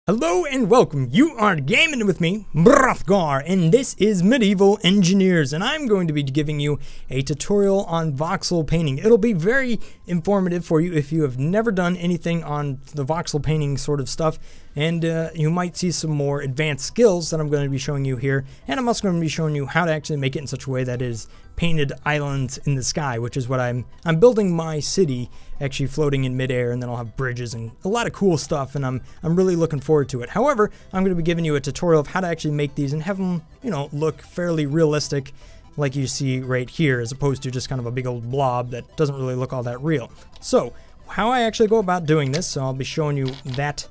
Hello and welcome. You are gaming with me, Brothgar, and this is Midieval Engineers, and I'm going to be giving you a tutorial on voxel painting. It'll be very informative for you if you have never done anything on the voxel painting sort of stuff, and you might see some more advanced skills that I'm going to be showing you here, and I'm also going to be showing you how to actually make it in such a way that is painted islands in the sky, which is what I'm building my city actually floating in midair, and then I'll have bridges and a lot of cool stuff, and I'm really looking forward to it. However, I'm going to be giving you a tutorial of how to actually make these and have them, you know, look fairly realistic like you see right here, as opposed to just kind of a big old blob that doesn't really look all that real. So, how I actually go about doing this, so I'll be showing you that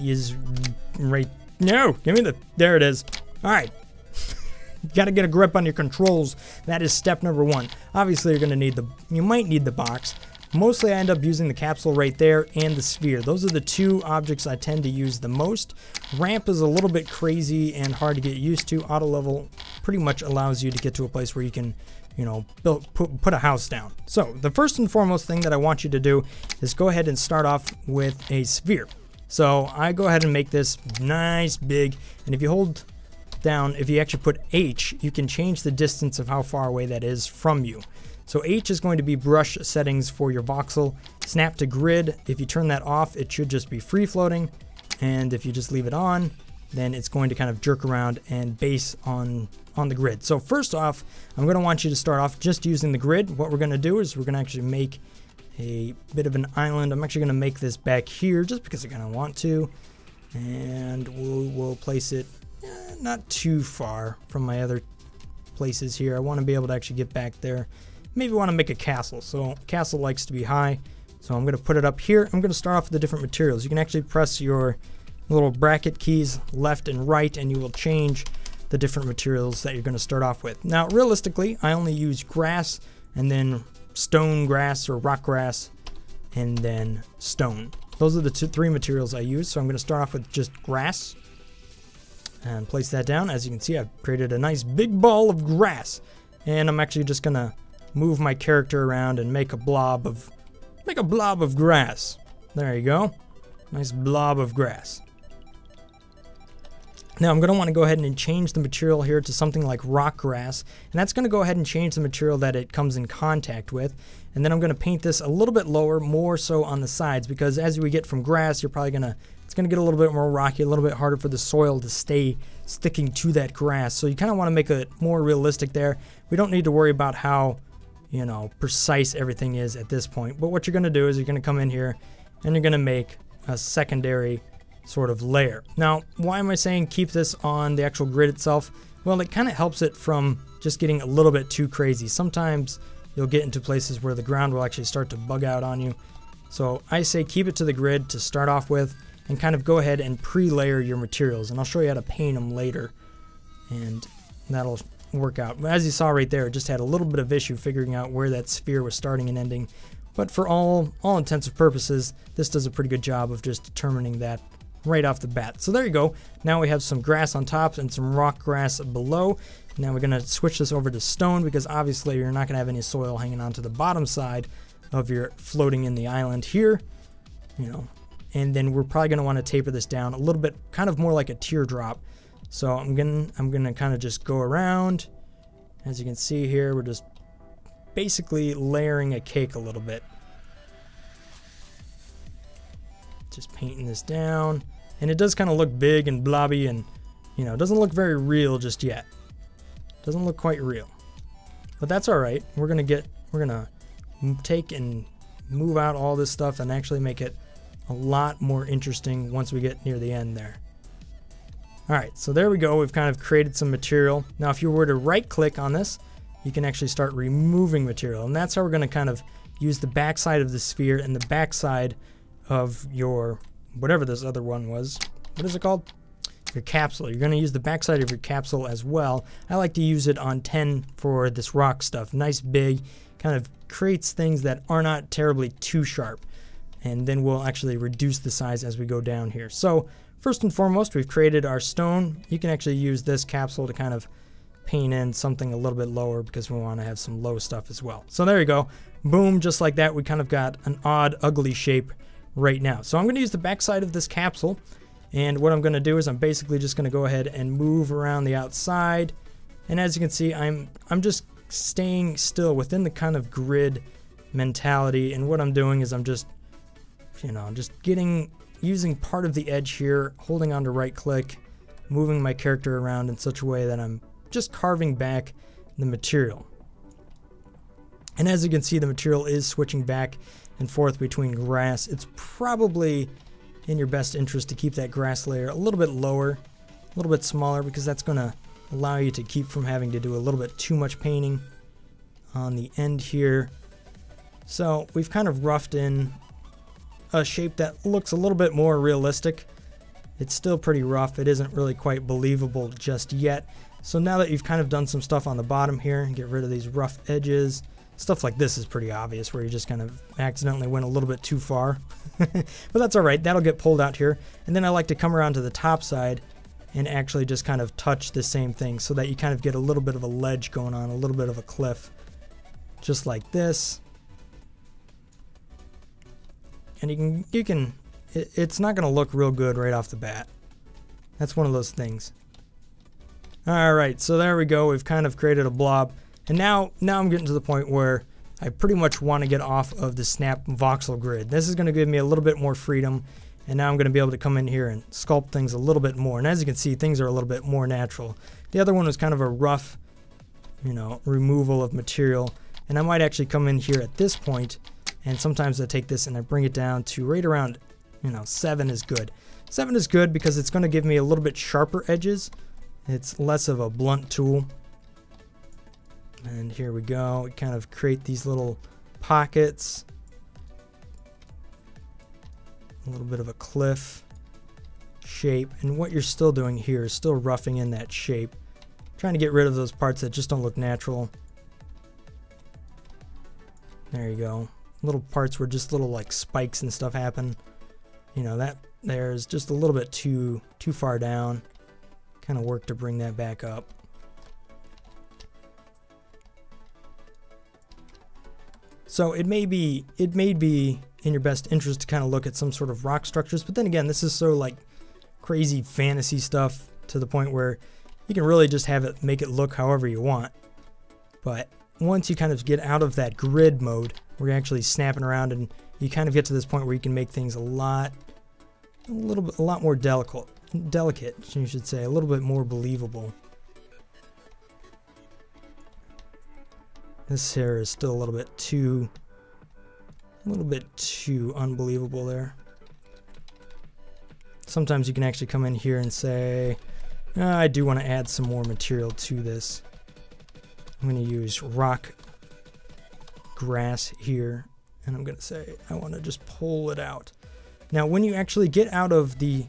is right, no, give me the, there it is. Alright. You gotta get a grip on your controls. That is step number one. Obviously you're gonna need you might need the box. Mostly I end up using the capsule right there and the sphere. Those are the two objects I tend to use the most. Ramp is a little bit crazy and hard to get used to. Auto level pretty much allows you to get to a place where you can, you know, put a house down. So the first and foremost thing that I want you to do is go ahead and start off with a sphere. So I go ahead and make this nice big, and if you hold down, if you actually put H, you can change the distance of how far away that is from you. So H is going to be brush settings for your voxel. Snap to grid, if you turn that off, it should just be free floating, and if you just leave it on, then it's going to kind of jerk around and base on the grid. So first off, I'm going to want you to start off just using the grid. What we're going to do is we're going to actually make a bit of an island. I'm actually going to make this back here just because I kind of want to, and we'll place it not too far from my other places here. I want to be able to actually get back there. Maybe want to make a castle. So castle likes to be high, so I'm going to put it up here. I'm going to start off with the different materials. You can actually press your little bracket keys left and right, and you will change the different materials that you're going to start off with. Now realistically, I only use grass, and then stone grass or rock grass, and then stone. Those are the three materials I use. So I'm going to start off with just grass and place that down. As you can see, I've created a nice big ball of grass, and I'm actually just going to move my character around and make a blob of grass. There you go. Nice blob of grass. Now I'm going to want to go ahead and change the material here to something like rock grass, and that's going to go ahead and change the material that it comes in contact with. And then I'm going to paint this a little bit lower, more so on the sides, because as we get from grass, you're probably it's going to get a little bit more rocky, a little bit harder for the soil to stay sticking to that grass. So you kind of want to make it more realistic there. We don't need to worry about how, you know, precise everything is at this point. But what you're going to do is you're going to come in here and you're going to make a secondary sort of layer. Now, why am I saying keep this on the actual grid itself? Well, it kind of helps it from just getting a little bit too crazy. Sometimes you'll get into places where the ground will actually start to bug out on you. So I say keep it to the grid to start off with, and kind of go ahead and pre-layer your materials. And I'll show you how to paint them later, and that'll work out. As you saw right there, it just had a little bit of issue figuring out where that sphere was starting and ending. But for all intents and purposes, this does a pretty good job of just determining that right off the bat. So there you go. Now we have some grass on top and some rock grass below. Now we're going to switch this over to stone, because obviously you're not going to have any soil hanging onto the bottom side of your floating in the island here, you know. And then we're probably going to want to taper this down a little bit, kind of more like a teardrop. So I'm gonna kind of just go around. As you can see here, we're just basically layering a cake a little bit. Just painting this down, and it does kind of look big and blobby, and you know, it doesn't look very real just yet. Doesn't look quite real, but that's all right. We're gonna take and move out all this stuff and actually make it a lot more interesting once we get near the end there. Alright, so there we go. We've kind of created some material. Now if you were to right click on this, you can actually start removing material, and that's how we're going to kind of use the backside of the sphere and the backside of your, whatever this other one was. What is it called? Your capsule. You're going to use the backside of your capsule as well. I like to use it on 10 for this rock stuff. Nice big, kind of creates things that are not terribly too sharp. And then we'll actually reduce the size as we go down here. So first and foremost, we've created our stone. You can actually use this capsule to kind of paint in something a little bit lower, because we want to have some low stuff as well. So there you go. Boom, just like that, we kind of got an odd, ugly shape right now. So I'm going to use the backside of this capsule, And what I'm going to do is I'm basically just going to go ahead and move around the outside. And as you can see, I'm just staying still within the kind of grid mentality. And what I'm doing is I'm just, using part of the edge here, holding on to right click, moving my character around in such a way that I'm just carving back the material. And as you can see, the material is switching back and forth between grass. It's probably in your best interest to keep that grass layer a little bit lower, a little bit smaller, because that's going to allow you to keep from having to do a little bit too much painting on the end here. So we've kind of roughed in a shape that looks a little bit more realistic. It's still pretty rough. It isn't really quite believable just yet. So now that you've kind of done some stuff on the bottom here and get rid of these rough edges, stuff like this is pretty obvious where you just kind of accidentally went a little bit too far. But that's alright, that'll get pulled out here. And then I like to come around to the top side and actually just kind of touch the same thing so that you kind of get a little bit of a ledge going on, a little bit of a cliff. Just like this. And it's not going to look real good right off the bat. That's one of those things. Alright, so there we go. We've kind of created a blob. And now I'm getting to the point where I pretty much want to get off of the snap voxel grid. This is going to give me a little bit more freedom. And now I'm going to be able to come in here and sculpt things a little bit more. And as you can see, things are a little bit more natural. The other one was kind of a rough, removal of material. And I might actually come in here at this point, and sometimes I take this and I bring it down to right around, 7 is good. 7 is good because it's going to give me a little bit sharper edges. It's less of a blunt tool. And here we go. We kind of create these little pockets. A little bit of a cliff shape. And what you're still doing here is still roughing in that shape. Trying to get rid of those parts that just don't look natural. There you go. Little parts where just little like spikes and stuff happen. That there's just a little bit too far down. Kind of work to bring that back up. So it may be in your best interest to kind of look at some sort of rock structures, but then again, this is so like crazy fantasy stuff to the point where you can really just make it look however you want. But once you kind of get out of that grid mode where you're actually snapping around, and you kind of get to this point where you can make things a lot more delicate, you should say, a little bit more believable. This here is still a little bit too unbelievable there. Sometimes you can actually come in here and say, I do want to add some more material to this. I'm going to use rock grass here, and I'm going to say I want to just pull it out. Now when you actually get out of the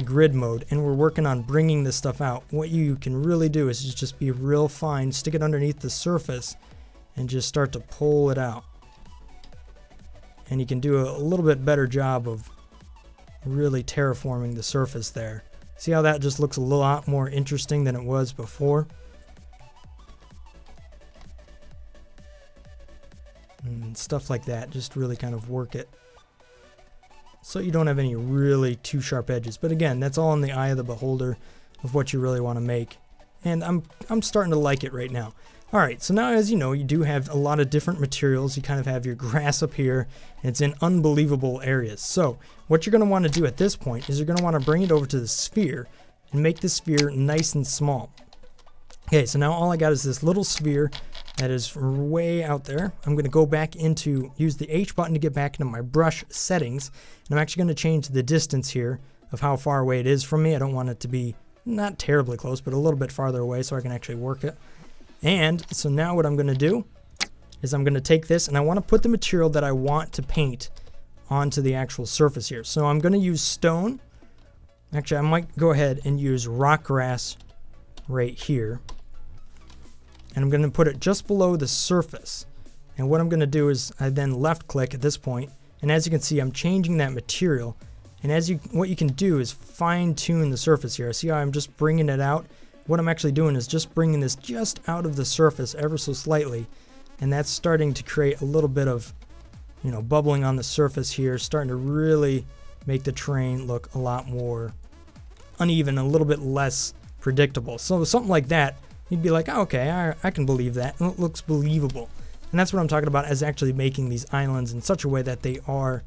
grid mode and we're working on bringing this stuff out, what you can really do is just be real fine, stick it underneath the surface and just start to pull it out. And you can do a little bit better job of really terraforming the surface there. See how that just looks a lot more interesting than it was before? And stuff like that, just really kind of work it so you don't have any really too sharp edges. But again, that's all in the eye of the beholder of what you really want to make. And I'm starting to like it right now. Alright, so now as you know, you do have a lot of different materials. You kind of have your grass up here, and it's in unbelievable areas. So what you're going to want to do at this point is you're going to want to bring it over to the sphere and make the sphere nice and small. Okay, so now all I got is this little sphere that is way out there. I'm going to go back use the H button to get back into my brush settings. And I'm actually going to change the distance here of how far away it is from me. I don't want it to be not terribly close, but a little bit farther away so I can actually work it. And so now what I'm going to do is I'm going to take this and I want to put the material that I want to paint onto the actual surface here. So I'm going to use stone. Actually, I might go ahead and use rock grass right here. And I'm going to put it just below the surface. And what I'm going to do is I then left click at this point, and as you can see, I'm changing that material. And what you can do is fine tune the surface here. See how I'm just bringing it out? What I'm actually doing is just bringing this just out of the surface ever so slightly, and that's starting to create a little bit of, bubbling on the surface here, starting to really make the terrain look a lot more uneven, a little bit less predictable. So something like that, you'd be like, oh, okay, I can believe that. It looks believable. And that's what I'm talking about, as actually making these islands in such a way that they are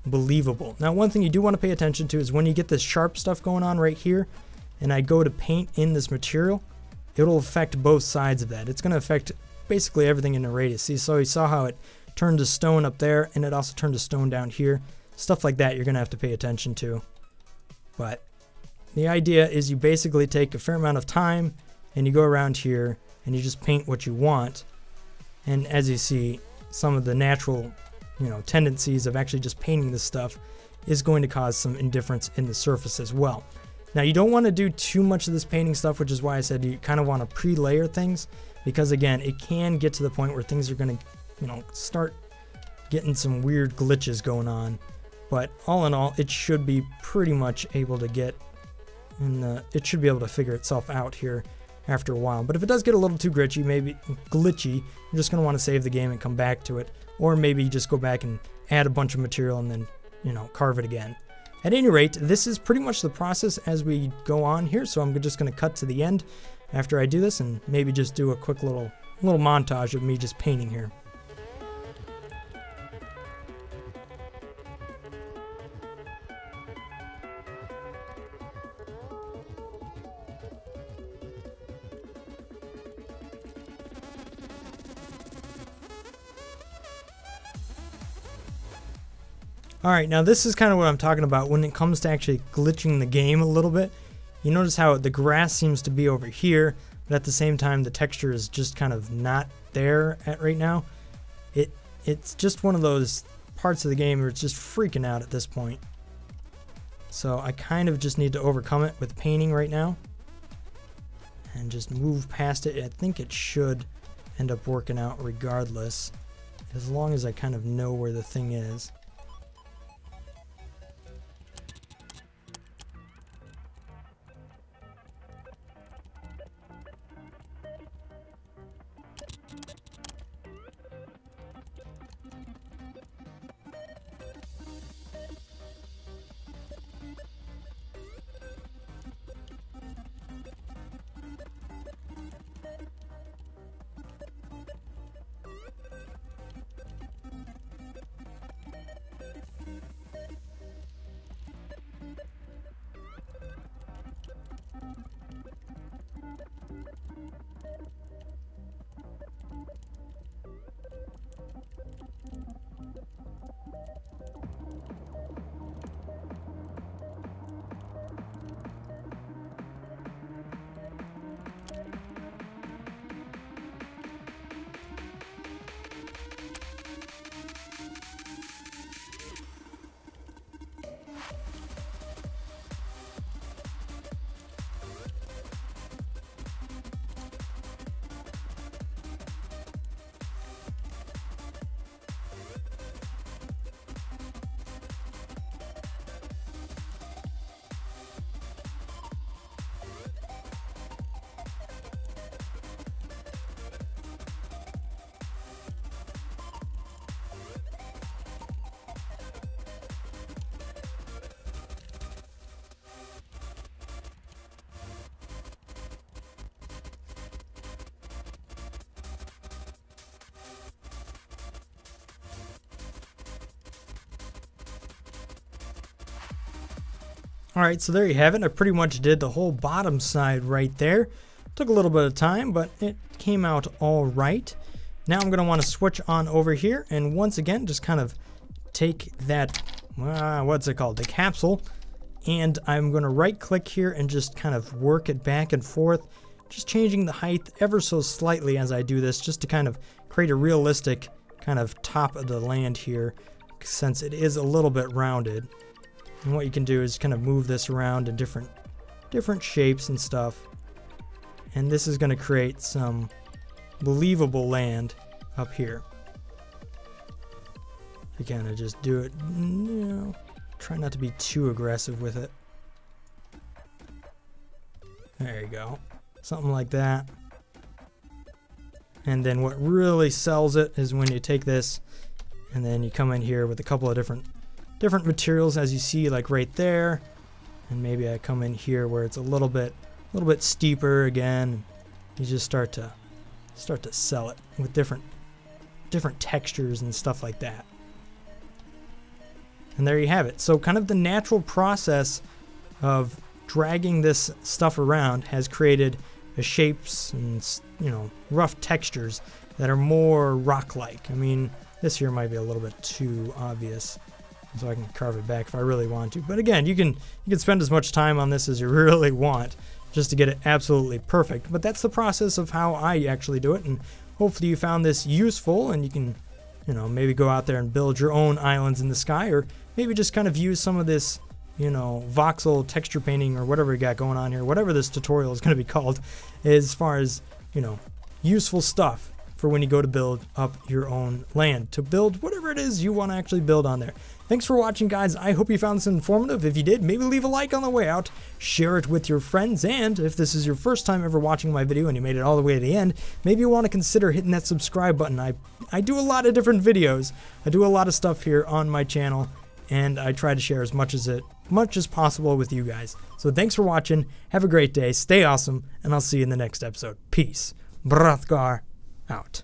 believable. Now, one thing you do want to pay attention to is when you get this sharp stuff going on right here, and I go to paint in this material, it'll affect both sides of that. It's going to affect basically everything in the radius. See, so you saw how it turned to stone up there, and it also turned to stone down here. Stuff like that you're going to have to pay attention to. But the idea is you basically take a fair amount of time, and you go around here, and you just paint what you want. And as you see, some of the natural, tendencies of actually just painting this stuff is going to cause some indifference in the surface as well. Now, you don't want to do too much of this painting stuff, which is why I said you kind of want to pre-layer things, because again, it can get to the point where things are going to, start getting some weird glitches going on. But all in all, it should be pretty much able to get, it should be able to figure itself out here after a while. But if it does get a little too glitchy, you're just going to want to save the game and come back to it, or maybe just go back and add a bunch of material and then, carve it again. At any rate, this is pretty much the process as we go on here, so I'm just going to cut to the end after I do this and maybe just do a quick little montage of me just painting here. Alright, now this is kind of what I'm talking about when it comes to actually glitching the game a little bit. You notice how the grass seems to be over here, but at the same time the texture is just kind of not there right now. It's just one of those parts of the game where it's just freaking out at this point. So I kind of just need to overcome it with painting right now and just move past it. I think it should end up working out regardless, as long as I kind of know where the thing is. Alright, so there you have it. I pretty much did the whole bottom side right there. Took a little bit of time, but it came out all right. Now I'm going to want to switch on over here and once again just kind of take that, what's it called, the capsule, and I'm going to right click here and just kind of work it back and forth, just changing the height ever so slightly as I do this, just to kind of create a realistic kind of top of the land here, since it is a little bit rounded. And what you can do is kind of move this around in different shapes and stuff. And this is going to create some believable land up here. You kind of just do it, try not to be too aggressive with it. There you go. Something like that. And then what really sells it is when you take this and then you come in here with a couple of different different materials, as you see, like right there. And maybe I come in here where it's a little bit steeper again. You just start to sell it with different textures and stuff like that. And there you have it. So kind of the natural process of dragging this stuff around has created shapes and, you know, rough textures that are more rock-like. I mean, this here might be a little bit too obvious, so I can carve it back if I really want to. But again, you can spend as much time on this as you really want just to get it absolutely perfect. But that's the process of how I actually do it, and hopefully you found this useful, and you can, you know, maybe go out there and build your own islands in the sky, or maybe just kind of use some of this, you know, voxel texture painting or whatever you got going on here, whatever this tutorial is going to be called, as far as, you know, useful stuff for when you go to build up your own land, to build whatever it is you want to actually build on there. Thanks for watching, guys. I hope you found this informative. If you did, maybe leave a like on the way out, share it with your friends, and if this is your first time ever watching my video and you made it all the way to the end, maybe you want to consider hitting that subscribe button. I do a lot of different videos. I do a lot of stuff here on my channel, and I try to share as much as possible with you guys. So thanks for watching. Have a great day. Stay awesome, and I'll see you in the next episode. Peace. Brothgar out.